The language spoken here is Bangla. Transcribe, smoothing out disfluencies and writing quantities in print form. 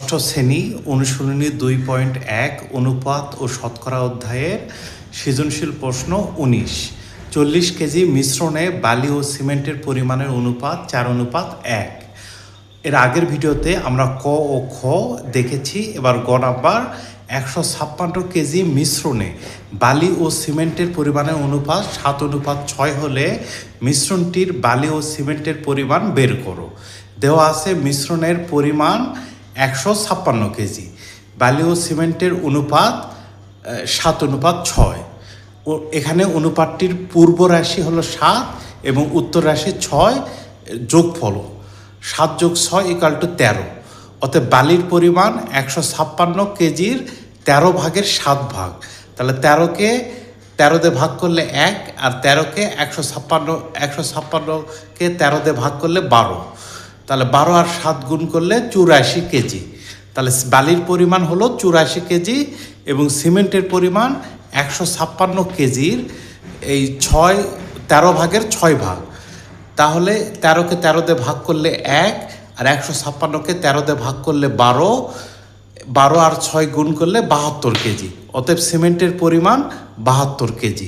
ষষ্ঠ শ্রেণী অনুশীলনী 2.1 অনুপাত ও শতকরা অধ্যায়ের সৃজনশীল প্রশ্ন 19। 40 কেজি মিশ্রণে বালি ও সিমেন্টের পরিমাণের অনুপাত 4:1। এর আগের ভিডিওতে আমরা ক ও খ দেখেছি। এবার গ নাম্বার 156 কেজি মিশ্রণে বালি ও সিমেন্টের পরিমাণের অনুপাত 7:6 হলে মিশ্রণটির বালি ও সিমেন্টের পরিমাণ বের করো। দেওয়া আছে মিশ্রণের পরিমাণ 156 কেজি, বালি ও সিমেন্টের অনুপাত 7:6। এখানে অনুপাতটির পূর্ব রাশি হলো 7 এবং উত্তর রাশি 6, যোগফল 7 + 6 = 13। অতএব বালির পরিমাণ 156 কেজির 13 ভাগের 7 ভাগ। তাহলে 13কে 13 দিয়ে ভাগ করলে 1, আর 13কে 156কে 13 দিয়ে ভাগ করলে 12। তাহলে 12 আর 7 গুণ করলে 84 কেজি। তাহলে বালির পরিমাণ হলো 84 কেজি এবং সিমেন্টের পরিমাণ 156 কেজির এই 13 ভাগের 6 ভাগ। তাহলে 13কে 13 দিয়ে ভাগ করলে 1, আর 156কে 13 দিয়ে ভাগ করলে 12। 12 আর 6 গুণ করলে 72 কেজি। অতএব সিমেন্টের পরিমাণ 72 কেজি।